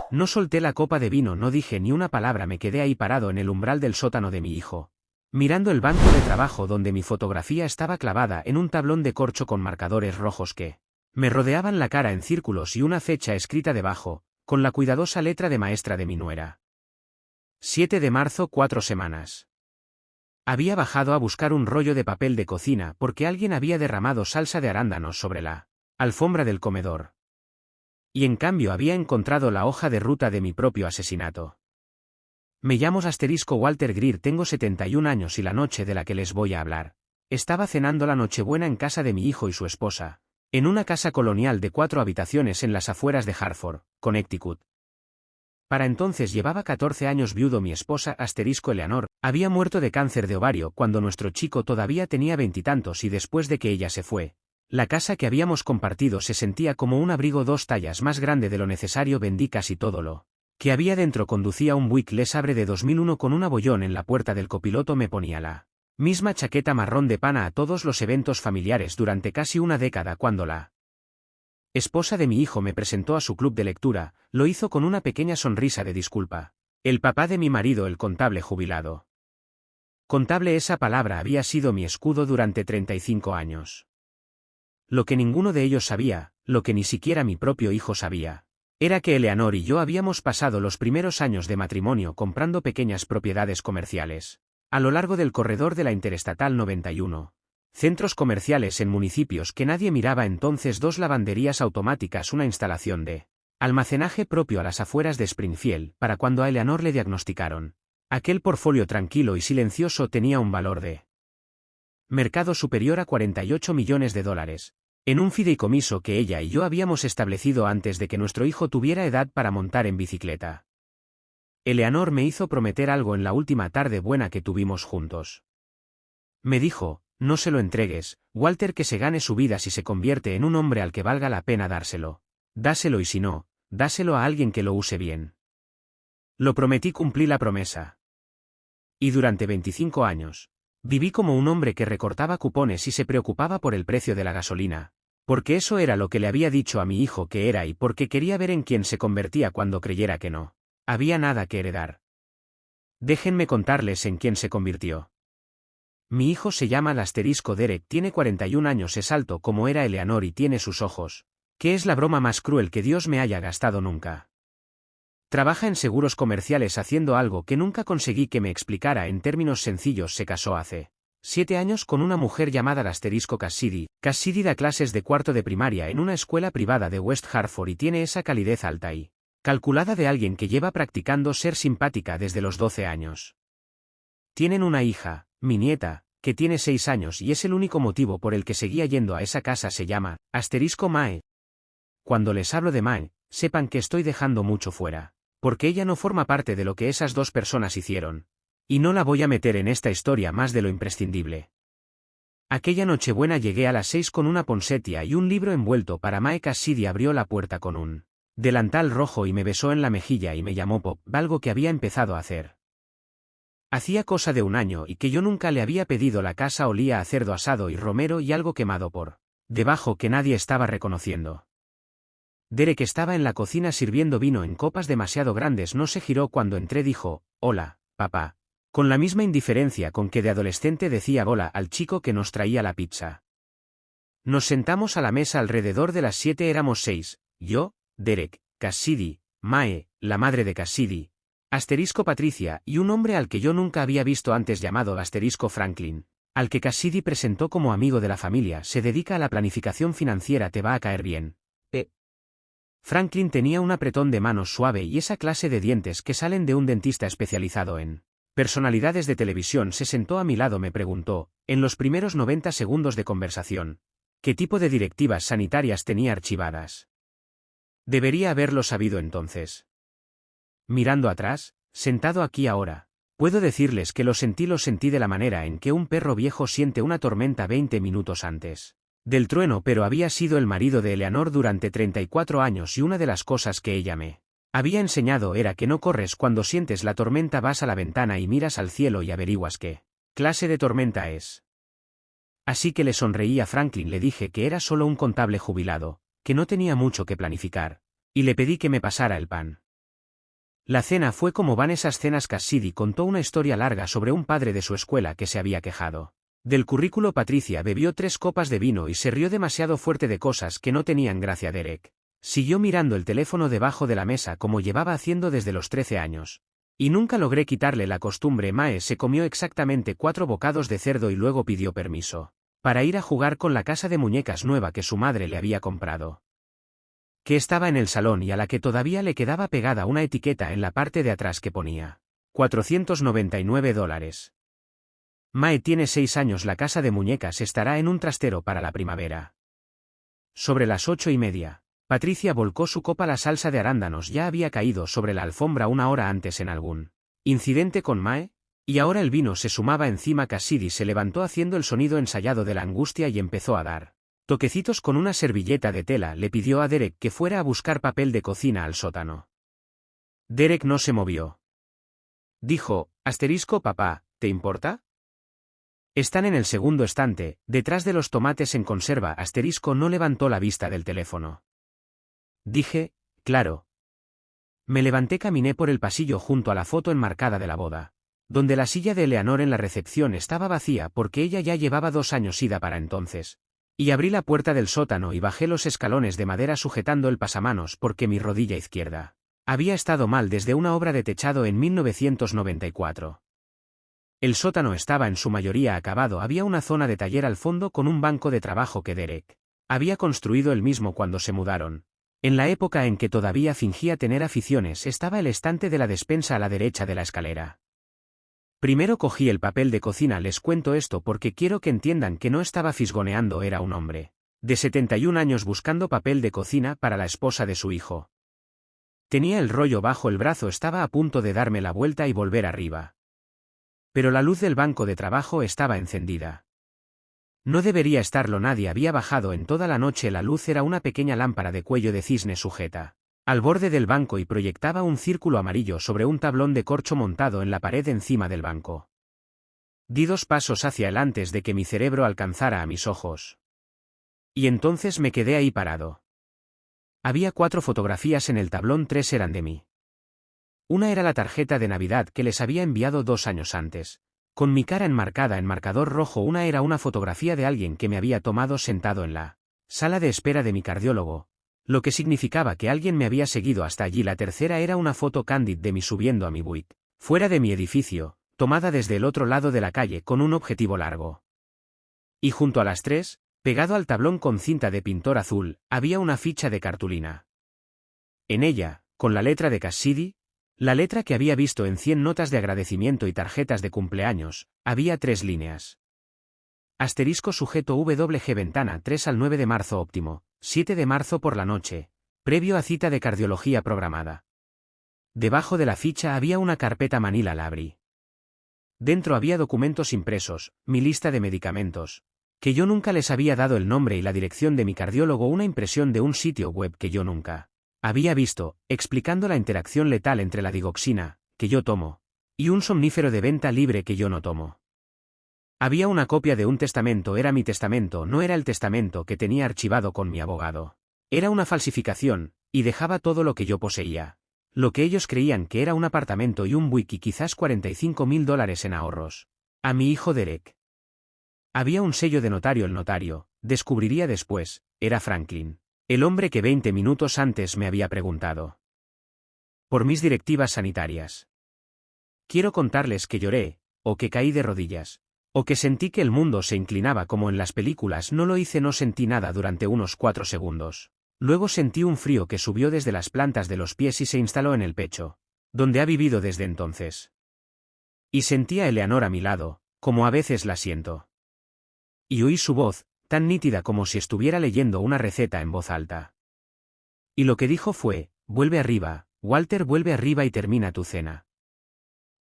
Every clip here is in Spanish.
No solté la copa de vino, no dije ni una palabra, me quedé ahí parado en el umbral del sótano de mi hijo, mirando el banco de trabajo donde mi fotografía estaba clavada en un tablón de corcho con marcadores rojos que me rodeaban la cara en círculos y una fecha escrita debajo, con la cuidadosa letra de maestra de mi nuera. 7 de marzo, 4 semanas. Había bajado a buscar un rollo de papel de cocina porque alguien había derramado salsa de arándanos sobre la alfombra del comedor. Y en cambio había encontrado la hoja de ruta de mi propio asesinato. Me llamo Walter Greer, tengo 71 años y la noche de la que les voy a hablar. Estaba cenando la Nochebuena en casa de mi hijo y su esposa, en una casa colonial de 4 habitaciones en las afueras de Hartford, Connecticut. Para entonces llevaba 14 años viudo mi esposa Eleanor, había muerto de cáncer de ovario cuando nuestro chico todavía tenía 20 y tantos y después de que ella se fue, la casa que habíamos compartido se sentía como un abrigo 2 tallas más grande de lo necesario, vendí casi todo lo que había dentro, conducía un Buick Le Sabre de 2001 con un abollón en la puerta del copiloto, me ponía la misma chaqueta marrón de pana a todos los eventos familiares durante casi una década. Cuando la esposa de mi hijo me presentó a su club de lectura, lo hizo con una pequeña sonrisa de disculpa. El papá de mi marido, el contable jubilado. Contable, esa palabra había sido mi escudo durante 35 años. Lo que ninguno de ellos sabía, lo que ni siquiera mi propio hijo sabía, era que Eleanor y yo habíamos pasado los primeros años de matrimonio comprando pequeñas propiedades comerciales a lo largo del corredor de la Interestatal 91. Centros comerciales en municipios que nadie miraba entonces, 2 lavanderías automáticas, una instalación de almacenaje propio a las afueras de Springfield. Para cuando a Eleanor le diagnosticaron aquel portfolio tranquilo y silencioso tenía un valor de mercado superior a $48 millones, en un fideicomiso que ella y yo habíamos establecido antes de que nuestro hijo tuviera edad para montar en bicicleta. Eleanor me hizo prometer algo en la última tarde buena que tuvimos juntos. Me dijo: no se lo entregues, Walter, que se gane su vida si se convierte en un hombre al que valga la pena dárselo. Dáselo, y si no, dáselo a alguien que lo use bien. Lo prometí, cumplí la promesa. Y durante 25 años, viví como un hombre que recortaba cupones y se preocupaba por el precio de la gasolina, porque eso era lo que le había dicho a mi hijo que era y porque quería ver en quién se convertía cuando creyera que no había nada que heredar. Déjenme contarles en quién se convirtió. Mi hijo se llama Derek, tiene 41 años, es alto como era Eleanor y tiene sus ojos, que es la broma más cruel que Dios me haya gastado nunca. Trabaja en seguros comerciales haciendo algo que nunca conseguí que me explicara en términos sencillos. Se casó hace 7 años con una mujer llamada Cassidy. Cassidy da clases de 4º de primaria en una escuela privada de West Hartford y tiene esa calidez alta y calculada de alguien que lleva practicando ser simpática desde los 12 años. Tienen una hija, mi nieta, que tiene 6 años y es el único motivo por el que seguía yendo a esa casa. Se llama Mae. Cuando les hablo de Mae, sepan que estoy dejando mucho fuera, porque ella no forma parte de lo que esas 2 personas hicieron, y no la voy a meter en esta historia más de lo imprescindible. Aquella Nochebuena llegué a las 6 con una poncetia y un libro envuelto para Mae. Cassidy abrió la puerta con un delantal rojo y me besó en la mejilla y me llamó Pop, algo que había empezado a hacer hacía cosa de un año y que yo nunca le había pedido. La casa olía a cerdo asado y romero y algo quemado por debajo que nadie estaba reconociendo. Derek estaba en la cocina sirviendo vino en copas demasiado grandes. No se giró cuando entré. Dijo: hola, papá, con la misma indiferencia con que de adolescente decía hola al chico que nos traía la pizza. Nos sentamos a la mesa alrededor de las 7. Éramos 6, yo, Derek, Cassidy, Mae, la madre de Cassidy, Patricia y un hombre al que yo nunca había visto antes llamado Franklin, al que Cassidy presentó como amigo de la familia. Se dedica a la planificación financiera, te va a caer bien. Franklin tenía un apretón de manos suave y esa clase de dientes que salen de un dentista especializado en personalidades de televisión. Se sentó a mi lado, me preguntó, en los primeros 90 segundos de conversación, ¿qué tipo de directivas sanitarias tenía archivadas? Debería haberlo sabido entonces. Mirando atrás, sentado aquí ahora, puedo decirles que lo sentí de la manera en que un perro viejo siente una tormenta 20 minutos antes del trueno, pero había sido el marido de Eleanor durante 34 años y una de las cosas que ella me había enseñado era que no corres cuando sientes la tormenta, vas a la ventana y miras al cielo y averiguas qué clase de tormenta es. Así que le sonreí a Franklin, le dije que era solo un contable jubilado, que no tenía mucho que planificar, y le pedí que me pasara el pan. La cena fue como van esas cenas. Cassidy contó una historia larga sobre un padre de su escuela que se había quejado del currículo. Patricia bebió 3 copas de vino y se rió demasiado fuerte de cosas que no tenían gracia. Derek siguió mirando el teléfono debajo de la mesa como llevaba haciendo desde los 13 años. Y nunca logré quitarle la costumbre. Mae se comió exactamente 4 bocados de cerdo y luego pidió permiso para ir a jugar con la casa de muñecas nueva que su madre le había comprado, que estaba en el salón y a la que todavía le quedaba pegada una etiqueta en la parte de atrás que ponía $499. Mae tiene 6 años. La casa de muñecas estará en un trastero para la primavera. Sobre las 8:30, Patricia volcó su copa. La salsa de arándanos ya había caído sobre la alfombra una hora antes en algún incidente con Mae, y ahora el vino se sumaba encima. Cassidy se levantó haciendo el sonido ensayado de la angustia y empezó a dar toquecitos con una servilleta de tela. Le pidió a Derek que fuera a buscar papel de cocina al sótano. Derek no se movió. Dijo, papá, ¿te importa? Están en el segundo estante, detrás de los tomates en conserva. No levantó la vista del teléfono. Dije, claro. Me levanté, caminé por el pasillo junto a la foto enmarcada de la boda, donde la silla de Eleanor en la recepción estaba vacía porque ella ya llevaba 2 años ida para entonces. Y abrí la puerta del sótano y bajé los escalones de madera sujetando el pasamanos porque mi rodilla izquierda había estado mal desde una obra de techado en 1994. El sótano estaba en su mayoría acabado. Había una zona de taller al fondo con un banco de trabajo que Derek había construido él mismo cuando se mudaron. En la época en que todavía fingía tener aficiones estaba el estante de la despensa a la derecha de la escalera. Primero cogí el papel de cocina. Les cuento esto porque quiero que entiendan que no estaba fisgoneando. Era un hombre de 71 años buscando papel de cocina para la esposa de su hijo. Tenía el rollo bajo el brazo. Estaba a punto de darme la vuelta y volver arriba. Pero la luz del banco de trabajo estaba encendida. No debería estarlo. Nadie había bajado en toda la noche. La luz era una pequeña lámpara de cuello de cisne sujeta al borde del banco y proyectaba un círculo amarillo sobre un tablón de corcho montado en la pared encima del banco. Di 2 pasos hacia él antes de que mi cerebro alcanzara a mis ojos. Y entonces me quedé ahí parado. Había 4 fotografías en el tablón. 3 eran de mí. Una era la tarjeta de Navidad que les había enviado 2 años antes, con mi cara enmarcada en marcador rojo. Una era una fotografía de alguien que me había tomado sentado en la sala de espera de mi cardiólogo, lo que significaba que alguien me había seguido hasta allí. La tercera era una foto candid de mí subiendo a mi Buick, fuera de mi edificio, tomada desde el otro lado de la calle con un objetivo largo. Y junto a las 3, pegado al tablón con cinta de pintor azul, había una ficha de cartulina. En ella, con la letra de Cassidy, la letra que había visto en 100 notas de agradecimiento y tarjetas de cumpleaños, había 3 líneas. Sujeto WG ventana 3 al 9 de marzo óptimo, 7 de marzo por la noche, previo a cita de cardiología programada. Debajo de la ficha había una carpeta manila. La abrí. Dentro había documentos impresos, mi lista de medicamentos, que yo nunca les había dado el nombre y la dirección de mi cardiólogo, una impresión de un sitio web que yo nunca había visto, explicando la interacción letal entre la digoxina, que yo tomo, y un somnífero de venta libre que yo no tomo. Había una copia de un testamento. Era mi testamento, no era el testamento que tenía archivado con mi abogado. Era una falsificación, y dejaba todo lo que yo poseía. Lo que ellos creían que era un apartamento y un Buick y quizás $45,000 en ahorros. A mi hijo Derek. Había un sello de notario. El notario, descubriría después, era Franklin, el hombre que 20 minutos antes me había preguntado por mis directivas sanitarias. Quiero contarles que lloré, o que caí de rodillas, o que sentí que el mundo se inclinaba como en las películas. No lo hice. No sentí nada durante unos 4 segundos. Luego sentí un frío que subió desde las plantas de los pies y se instaló en el pecho, donde ha vivido desde entonces. Y sentí a Eleanor a mi lado, como a veces la siento. Y oí su voz, tan nítida como si estuviera leyendo una receta en voz alta. Y lo que dijo fue, vuelve arriba, Walter, vuelve arriba y termina tu cena.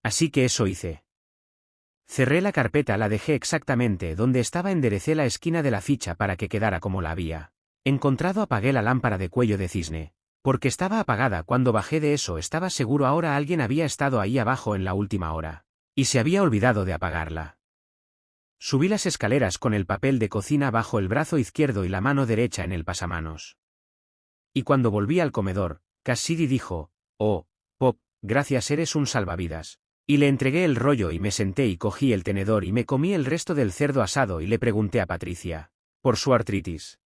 Así que eso hice. Cerré la carpeta, la dejé exactamente donde estaba, enderecé la esquina de la ficha para que quedara como la había encontrado. Apagué la lámpara de cuello de cisne, porque estaba apagada cuando bajé de eso. Estaba seguro ahora alguien había estado ahí abajo en la última hora, y se había olvidado de apagarla. Subí las escaleras con el papel de cocina bajo el brazo izquierdo y la mano derecha en el pasamanos. Y cuando volví al comedor, Cassidy dijo, oh, Pop, gracias, eres un salvavidas. Y le entregué el rollo y me senté y cogí el tenedor y me comí el resto del cerdo asado y le pregunté a Patricia por su artritis.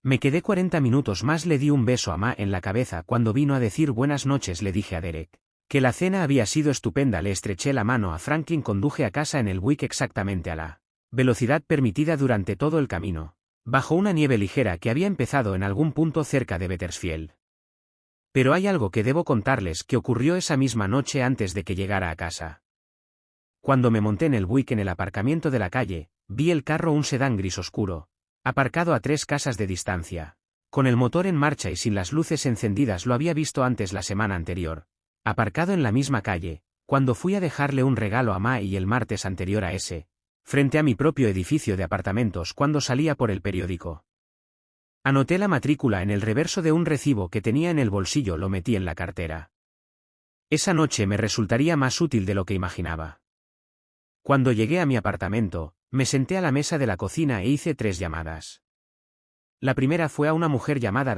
Me quedé 40 minutos más, le di un beso a Ma en la cabeza. Cuando vino a decir buenas noches le dije a Derek que la cena había sido estupenda, le estreché la mano a Franklin, conduje a casa en el Buick exactamente a la velocidad permitida durante todo el camino, bajo una nieve ligera que había empezado en algún punto cerca de Betersfield. Pero hay algo que debo contarles que ocurrió esa misma noche antes de que llegara a casa. Cuando me monté en el Buick en el aparcamiento de la calle, vi el carro, un sedán gris oscuro, aparcado a 3 casas de distancia, con el motor en marcha y sin las luces encendidas. Lo había visto antes la semana anterior, aparcado en la misma calle, cuando fui a dejarle un regalo a Ma, y el martes anterior a ese, frente a mi propio edificio de apartamentos cuando salía por el periódico. Anoté la matrícula en el reverso de un recibo que tenía en el bolsillo, lo metí en la cartera. Esa noche me resultaría más útil de lo que imaginaba. Cuando llegué a mi apartamento, me senté a la mesa de la cocina e hice 3 llamadas. La primera fue a una mujer llamada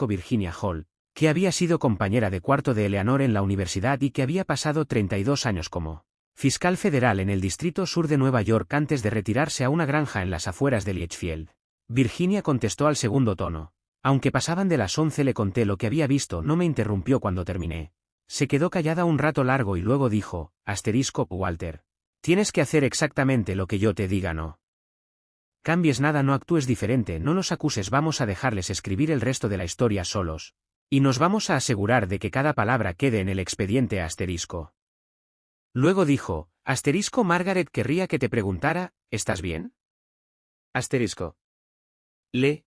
Virginia Hall, que había sido compañera de cuarto de Eleanor en la universidad y que había pasado 32 años como fiscal federal en el Distrito Sur de Nueva York antes de retirarse a una granja en las afueras de Lichfield. Virginia contestó al segundo tono. Aunque pasaban de las 11 le conté lo que había visto. No me interrumpió cuando terminé. Se quedó callada un rato largo y luego dijo, Walter, tienes que hacer exactamente lo que yo te diga, no cambies nada, no actúes diferente, no los acuses, vamos a dejarles escribir el resto de la historia solos. Y nos vamos a asegurar de que cada palabra quede en el expediente . Luego dijo, Margaret querría que te preguntara, ¿estás bien? Le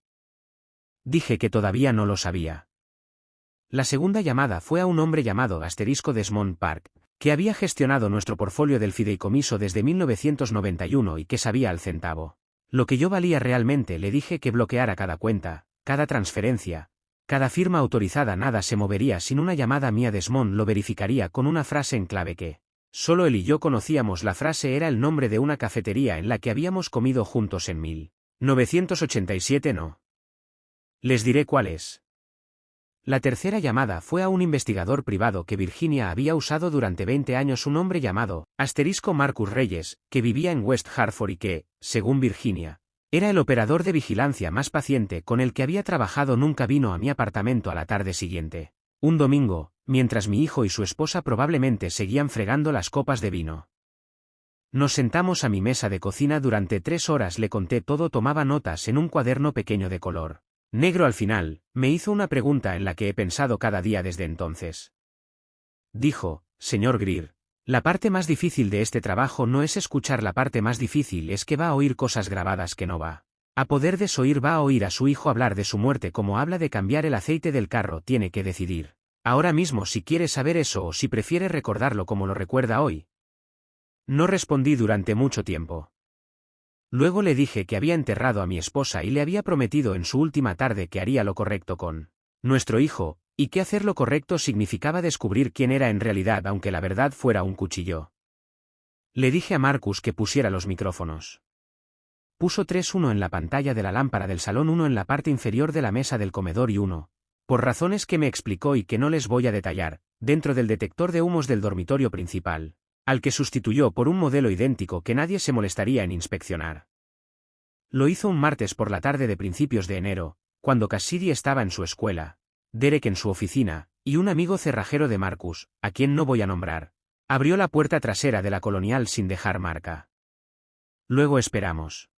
dije que todavía no lo sabía. La segunda llamada fue a un hombre llamado Desmond Park, que había gestionado nuestro portfolio del fideicomiso desde 1991 y que sabía al centavo lo que yo valía realmente. Le dije que bloqueara cada cuenta, cada transferencia, cada firma autorizada. Nada se movería sin una llamada mía. Desmond lo verificaría con una frase en clave que solo él y yo conocíamos. La frase era el nombre de una cafetería en la que habíamos comido juntos en 1987. No les diré cuál es. La tercera llamada fue a un investigador privado que Virginia había usado durante 20 años, un hombre llamado Marcus Reyes, que vivía en West Hartford y que, según Virginia, era el operador de vigilancia más paciente con el que había trabajado. Nunca vino a mi apartamento a la tarde siguiente, un domingo, mientras mi hijo y su esposa probablemente seguían fregando las copas de vino. Nos sentamos a mi mesa de cocina durante 3 horas. Le conté todo, tomaba notas en un cuaderno pequeño de color negro. Al final, me hizo una pregunta en la que he pensado cada día desde entonces. Dijo, señor Greer, la parte más difícil de este trabajo no es escuchar, la parte más difícil es que va a oír cosas grabadas que no va a poder desoír. Va a oír a su hijo hablar de su muerte como habla de cambiar el aceite del carro. Tiene que decidir ahora mismo si quiere saber eso o si prefiere recordarlo como lo recuerda hoy. No respondí durante mucho tiempo. Luego le dije que había enterrado a mi esposa y le había prometido en su última tarde que haría lo correcto con nuestro hijo, y que hacer lo correcto significaba descubrir quién era en realidad, aunque la verdad fuera un cuchillo. Le dije a Marcus que pusiera los micrófonos. Puso 3, uno en la pantalla de la lámpara del salón, uno en la parte inferior de la mesa del comedor y uno, por razones que me explicó y que no les voy a detallar, dentro del detector de humos del dormitorio principal, al que sustituyó por un modelo idéntico que nadie se molestaría en inspeccionar. Lo hizo un martes por la tarde de principios de enero, cuando Cassidy estaba en su escuela, Derek en su oficina, y un amigo cerrajero de Marcus, a quien no voy a nombrar, abrió la puerta trasera de la Colonial sin dejar marca. Luego esperamos.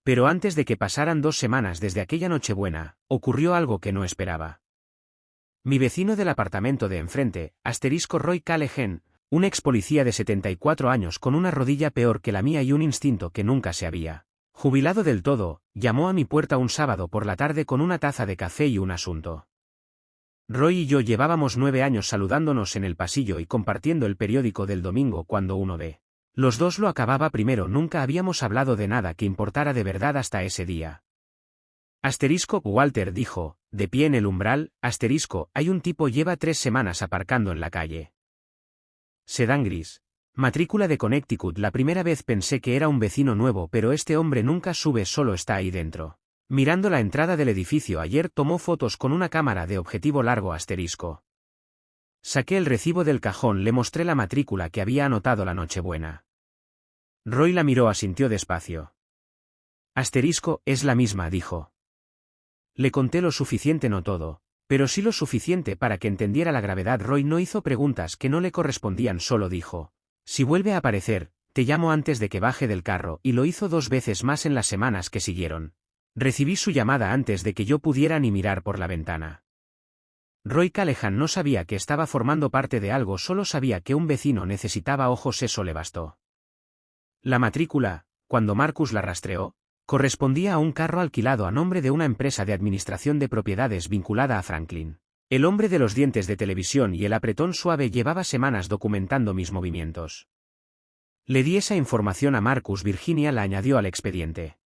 Pero antes de que pasaran 2 semanas desde aquella Nochebuena, ocurrió algo que no esperaba. Mi vecino del apartamento de enfrente, Roy Callahan, un ex policía de 74 años con una rodilla peor que la mía y un instinto que nunca se había jubilado del todo, llamó a mi puerta un sábado por la tarde con una taza de café y un asunto. Roy y yo llevábamos 9 años saludándonos en el pasillo y compartiendo el periódico del domingo cuando uno de los dos lo acababa primero. Nunca habíamos hablado de nada que importara de verdad hasta ese día. Walter dijo, de pie en el umbral, hay un tipo lleva 3 semanas aparcando en la calle. Sedán gris. Matrícula de Connecticut. La primera vez pensé que era un vecino nuevo, pero este hombre nunca sube, solo está ahí dentro. Mirando la entrada del edificio. Ayer tomó fotos con una cámara de objetivo largo. Saqué el recibo del cajón, le mostré la matrícula que había anotado la Nochebuena. Roy la miró, asintió despacio. Asterisco, es la misma, dijo. Le conté lo suficiente, no todo, pero sí lo suficiente para que entendiera la gravedad. Roy no hizo preguntas que no le correspondían, solo dijo: si vuelve a aparecer, te llamo antes de que baje del carro, y lo hizo 2 veces más en las semanas que siguieron. Recibí su llamada antes de que yo pudiera ni mirar por la ventana. Roy Callahan no sabía que estaba formando parte de algo, solo sabía que un vecino necesitaba ojos, eso le bastó. La matrícula, cuando Marcus la rastreó, correspondía a un carro alquilado a nombre de una empresa de administración de propiedades vinculada a Franklin. El hombre de los dientes de televisión y el apretón suave llevaba semanas documentando mis movimientos. Le di esa información a Marcus. Virginia la añadió al expediente.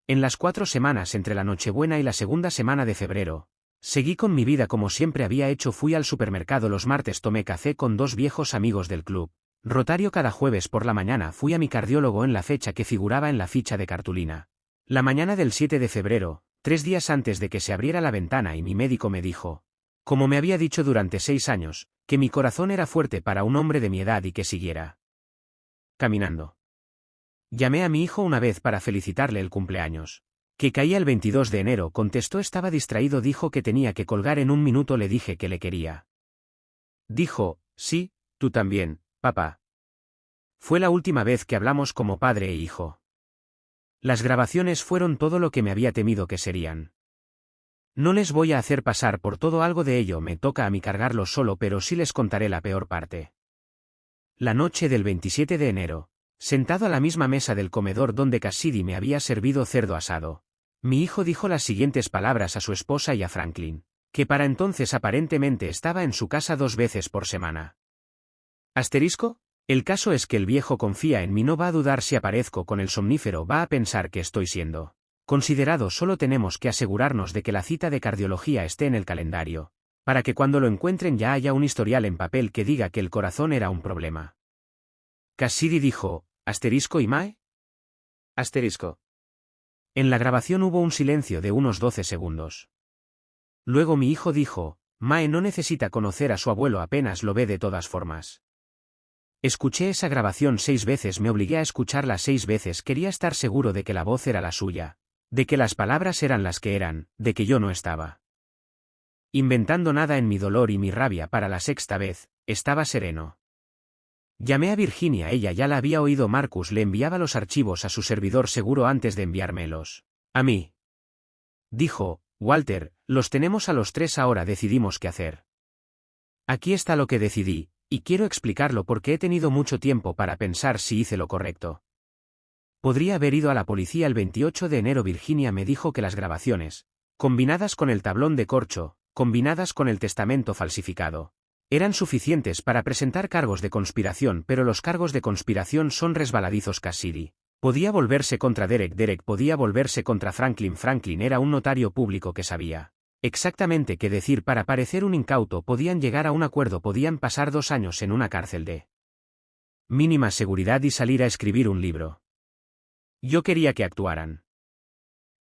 En las 4 semanas entre la Nochebuena y la segunda semana de febrero, seguí con mi vida como siempre había hecho. Fui al supermercado los martes, tomé café con 2 viejos amigos del club Rotario cada jueves por la mañana. Fui a mi cardiólogo en la fecha que figuraba en la ficha de cartulina. La mañana del 7 de febrero, 3 días antes de que se abriera la ventana, y mi médico me dijo, como me había dicho durante 6 años, que mi corazón era fuerte para un hombre de mi edad y que siguiera caminando. Llamé a mi hijo una vez para felicitarle el cumpleaños. Que caía el 22 de enero, contestó. Estaba distraído, dijo que tenía que colgar en un minuto. Le dije que le quería. Dijo: sí, tú también, papá. Fue la última vez que hablamos como padre e hijo. Las grabaciones fueron todo lo que me había temido que serían. No les voy a hacer pasar por todo, algo de ello me toca a mí cargarlo solo, pero sí les contaré la peor parte. La noche del 27 de enero, sentado a la misma mesa del comedor donde Cassidy me había servido cerdo asado, mi hijo dijo las siguientes palabras a su esposa y a Franklin, que para entonces aparentemente estaba en su casa 2 veces por semana. Asterisco, el caso es que el viejo confía en mí, no va a dudar si aparezco con el somnífero, va a pensar que estoy siendo considerado. Solo tenemos que asegurarnos de que la cita de cardiología esté en el calendario, para que cuando lo encuentren ya haya un historial en papel que diga que el corazón era un problema. Cassidy dijo: ¿Asterisco y Mae? Asterisco. En la grabación hubo un silencio de unos 12 segundos. Luego mi hijo dijo: Mae no necesita conocer a su abuelo, apenas lo ve de todas formas. Escuché esa grabación 6 veces, me obligué a escucharla 6 veces, quería estar seguro de que la voz era la suya, de que las palabras eran las que eran, de que yo no estaba inventando nada en mi dolor y mi rabia. Para la 6ª vez, estaba sereno. Llamé a Virginia, ella ya la había oído. Marcus le enviaba los archivos a su servidor seguro antes de enviármelos a mí. Dijo: Walter, los tenemos a los 3 ahora, decidimos qué hacer. Aquí está lo que decidí, y quiero explicarlo porque he tenido mucho tiempo para pensar si hice lo correcto. Podría haber ido a la policía el 28 de enero. Virginia me dijo que las grabaciones, combinadas con el tablón de corcho, combinadas con el testamento falsificado, eran suficientes para presentar cargos de conspiración, pero los cargos de conspiración son resbaladizos. Cassidy podía volverse contra Derek, Derek podía volverse contra Franklin, Franklin era un notario público que sabía exactamente qué decir para parecer un incauto, podían llegar a un acuerdo, podían pasar 2 años en una cárcel de mínima seguridad y salir a escribir un libro. Yo quería que actuaran.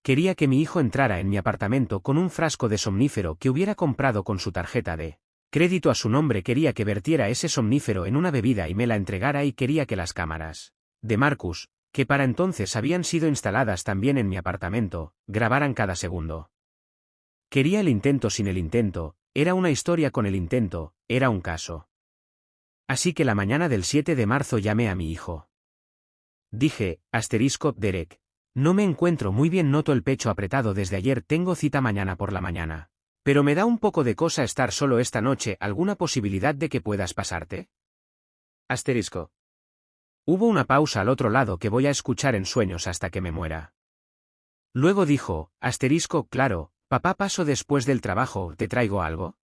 Quería que mi hijo entrara en mi apartamento con un frasco de somnífero que hubiera comprado con su tarjeta de crédito a su nombre, quería que vertiera ese somnífero en una bebida y me la entregara, y quería que las cámaras de Marcus, que para entonces habían sido instaladas también en mi apartamento, grabaran cada segundo. Quería el intento sin el intento, era una historia con el intento, era un caso. Así que la mañana del 7 de marzo llamé a mi hijo. Dije: asterisco, Derek, no me encuentro muy bien, noto el pecho apretado desde ayer, tengo cita mañana por la mañana. Pero me da un poco de cosa estar solo esta noche, ¿alguna posibilidad de que puedas pasarte? Asterisco. Hubo una pausa al otro lado que voy a escuchar en sueños hasta que me muera. Luego dijo: asterisco, claro, papá, paso después del trabajo, ¿te traigo algo?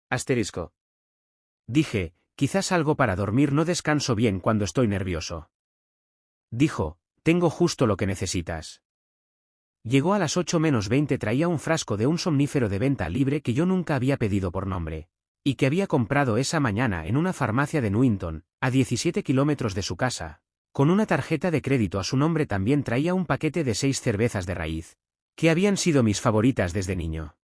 Asterisco. Dije: quizás algo para dormir, no descanso bien cuando estoy nervioso. Dijo: tengo justo lo que necesitas. Llegó a las 8 menos 20, traía un frasco de un somnífero de venta libre que yo nunca había pedido por nombre, y que había comprado esa mañana en una farmacia de Newington, a 17 kilómetros de su casa, con una tarjeta de crédito a su nombre. También traía un paquete de 6 cervezas de raíz, que habían sido mis favoritas desde niño.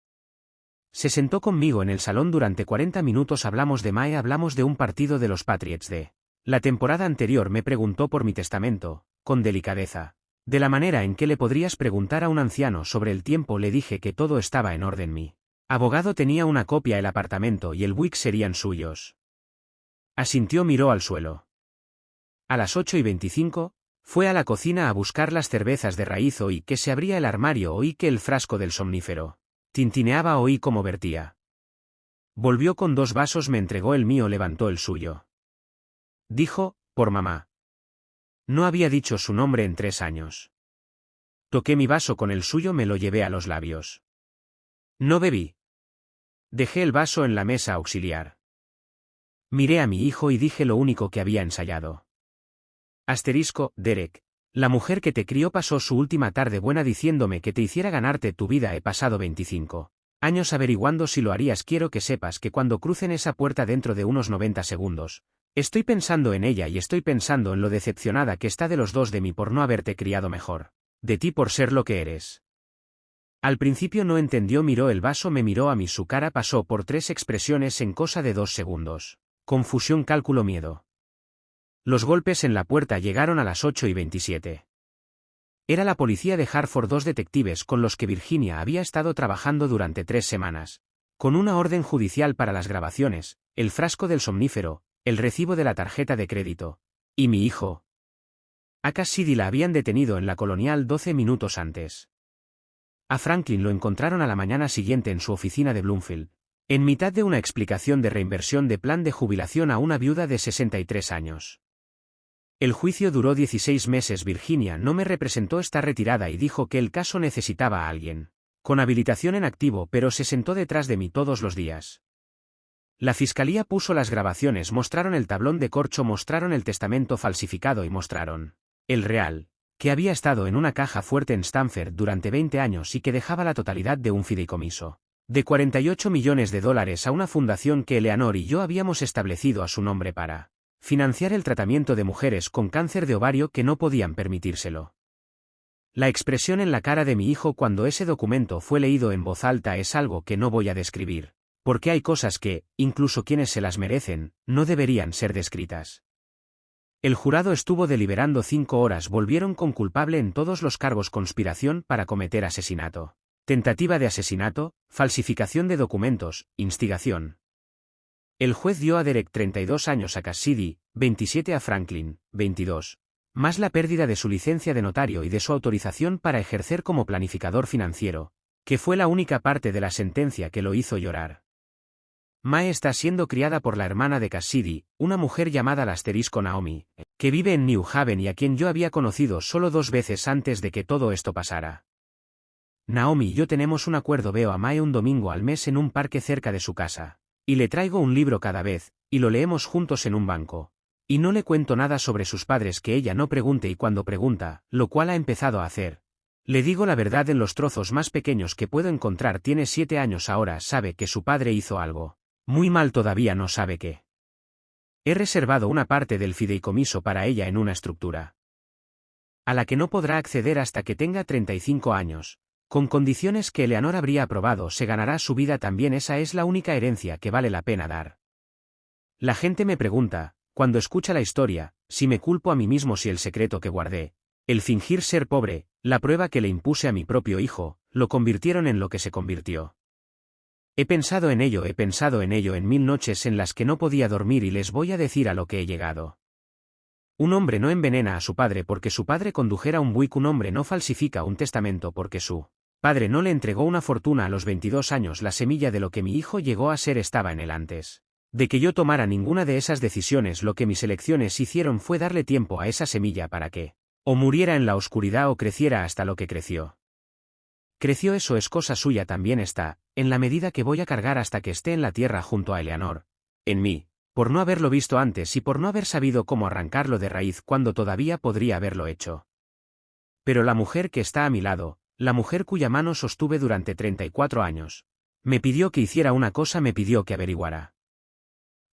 Se sentó conmigo en el salón durante 40 minutos. Hablamos de Mae, hablamos de un partido de los Patriots de la temporada anterior. Me preguntó por mi testamento, con delicadeza. De la manera en que le podrías preguntar a un anciano sobre el tiempo. Le dije que todo estaba en orden. Mi abogado tenía una copia, el apartamento y el Buick serían suyos. Asintió, miró al suelo. A las 8:25, fue a la cocina a buscar las cervezas de raíz. Oí que se abría el armario, oí que el frasco del somnífero tintineaba, oí cómo vertía. Volvió con 2 vasos, me entregó el mío, levantó el suyo. Dijo, por mamá. No había dicho su nombre en 3 años. Toqué mi vaso con el suyo, me lo llevé a los labios. No bebí. Dejé el vaso en la mesa auxiliar. Miré a mi hijo y dije lo único que había ensayado. Derek, la mujer que te crió pasó su última tarde buena diciéndome que te hiciera ganarte tu vida. He pasado 25 años averiguando si lo harías. Quiero que sepas que cuando crucen esa puerta dentro de unos 90 segundos, estoy pensando en ella y estoy pensando en lo decepcionada que está de los dos, de mí por no haberte criado mejor, de ti por ser lo que eres. Al principio no entendió, miró el vaso, me miró a mí, su cara pasó por 3 expresiones en cosa de 2 segundos. Confusión, cálculo, miedo. Los golpes en la puerta llegaron a las 8:27. Era la policía de Hartford, 2 detectives con los que Virginia había estado trabajando durante 3 semanas. Con una orden judicial para las grabaciones, el frasco del somnífero, el recibo de la tarjeta de crédito. Y mi hijo. A Cassidy la habían detenido en la Colonial 12 minutos antes. A Franklin lo encontraron a la mañana siguiente en su oficina de Bloomfield, en mitad de una explicación de reinversión de plan de jubilación a una viuda de 63 años. El juicio duró 16 meses. Virginia no me representó, está retirada y dijo que el caso necesitaba a alguien con habilitación en activo, pero se sentó detrás de mí todos los días. La fiscalía puso las grabaciones, mostraron el tablón de corcho, mostraron el testamento falsificado y mostraron el real, que había estado en una caja fuerte en Stamford durante 20 años y que dejaba la totalidad de un fideicomiso de $48 millones a una fundación que Eleanor y yo habíamos establecido a su nombre para financiar el tratamiento de mujeres con cáncer de ovario que no podían permitírselo. La expresión en la cara de mi hijo cuando ese documento fue leído en voz alta es algo que no voy a describir, porque hay cosas que, incluso quienes se las merecen, no deberían ser descritas. El jurado estuvo deliberando 5 horas. Volvieron con culpable en todos los cargos: conspiración para cometer asesinato, tentativa de asesinato, falsificación de documentos, instigación. El juez dio a Derek 32 años, a Cassidy 27, a Franklin 22, más la pérdida de su licencia de notario y de su autorización para ejercer como planificador financiero, que fue la única parte de la sentencia que lo hizo llorar. Mae está siendo criada por la hermana de Cassidy, una mujer llamada Naomi, que vive en New Haven y a quien yo había conocido solo 2 veces antes de que todo esto pasara. Naomi y yo tenemos un acuerdo: veo a Mae un domingo al mes en un parque cerca de su casa, y le traigo un libro cada vez, y lo leemos juntos en un banco. Y no le cuento nada sobre sus padres que ella no pregunte, y cuando pregunta, lo cual ha empezado a hacer, le digo la verdad en los trozos más pequeños que puedo encontrar. Tiene 7 años ahora, sabe que su padre hizo algo muy mal, todavía no sabe qué. He reservado una parte del fideicomiso para ella en una estructura a la que no podrá acceder hasta que tenga 35 años, con condiciones que Eleanor habría aprobado. Se ganará su vida también, esa es la única herencia que vale la pena dar. La gente me pregunta, cuando escucha la historia, si me culpo a mí mismo, si el secreto que guardé, el fingir ser pobre, la prueba que le impuse a mi propio hijo, lo convirtieron en lo que se convirtió. He pensado en ello en 1000 noches en las que no podía dormir, y les voy a decir a lo que he llegado. Un hombre no envenena a su padre porque su padre condujera un Buick. Un hombre no falsifica un testamento porque su padre no le entregó una fortuna a los 22 años. La semilla de lo que mi hijo llegó a ser estaba en él antes de que yo tomara ninguna de esas decisiones. Lo que mis elecciones hicieron fue darle tiempo a esa semilla para que o muriera en la oscuridad o creciera hasta lo que creció. Creció, eso es cosa suya, también está, en la medida que voy a cargar hasta que esté en la tierra junto a Eleanor, en mí, por no haberlo visto antes y por no haber sabido cómo arrancarlo de raíz cuando todavía podría haberlo hecho. Pero la mujer que está a mi lado, la mujer cuya mano sostuve durante 34 años, me pidió que hiciera una cosa, me pidió que averiguara.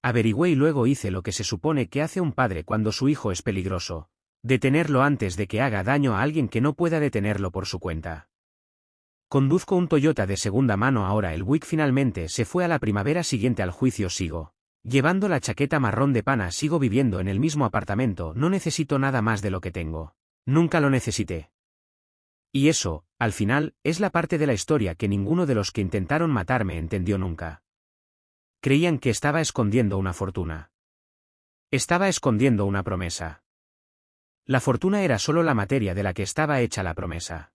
Averigüé y luego hice lo que se supone que hace un padre cuando su hijo es peligroso: detenerlo antes de que haga daño a alguien que no pueda detenerlo por su cuenta. Conduzco un Toyota de segunda mano ahora. El Buick finalmente se fue a la primavera siguiente al juicio. Sigo llevando la chaqueta marrón de pana. Sigo viviendo en el mismo apartamento. No necesito nada más de lo que tengo. Nunca lo necesité. Y eso, al final, es la parte de la historia que ninguno de los que intentaron matarme entendió nunca. Creían que estaba escondiendo una fortuna. Estaba escondiendo una promesa. La fortuna era solo la materia de la que estaba hecha la promesa.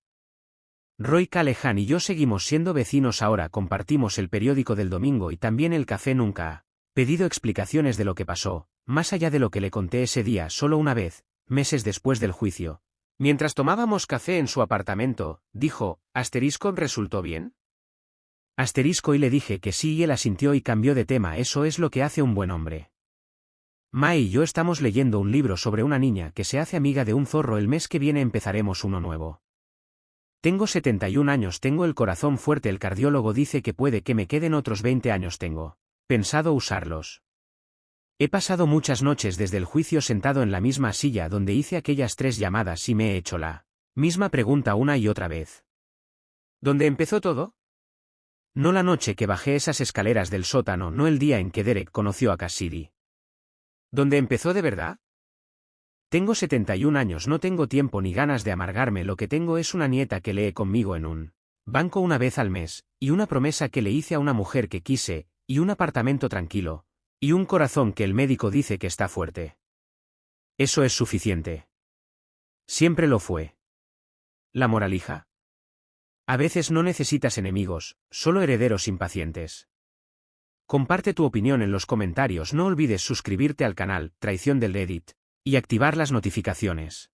Roy Callahan y yo seguimos siendo vecinos ahora. Compartimos el periódico del domingo y también el café. Nunca ha pedido explicaciones de lo que pasó, más allá de lo que le conté ese día solo una vez, meses después del juicio. Mientras tomábamos café en su apartamento, dijo, ¿resultó bien? Y le dije que sí y él asintió y cambió de tema. Eso es lo que hace un buen hombre. Mae y yo estamos leyendo un libro sobre una niña que se hace amiga de un zorro. El mes que viene empezaremos uno nuevo. Tengo 71 años. Tengo el corazón fuerte. El cardiólogo dice que puede que me queden otros 20 años. Tengo pensado usarlos. He pasado muchas noches desde el juicio sentado en la misma silla donde hice aquellas 3 llamadas y me he hecho la misma pregunta una y otra vez. ¿Dónde empezó todo? No la noche que bajé esas escaleras del sótano, no el día en que Derek conoció a Cassidy. ¿Dónde empezó de verdad? Tengo 71 años. No tengo tiempo ni ganas de amargarme. Lo que tengo es una nieta que lee conmigo en un banco una vez al mes, y una promesa que le hice a una mujer que quise, y un apartamento tranquilo. Y un corazón que el médico dice que está fuerte. Eso es suficiente. Siempre lo fue. La moraleja. A veces no necesitas enemigos, solo herederos impacientes. Comparte tu opinión en los comentarios. No olvides suscribirte al canal Traición del Reddit y activar las notificaciones.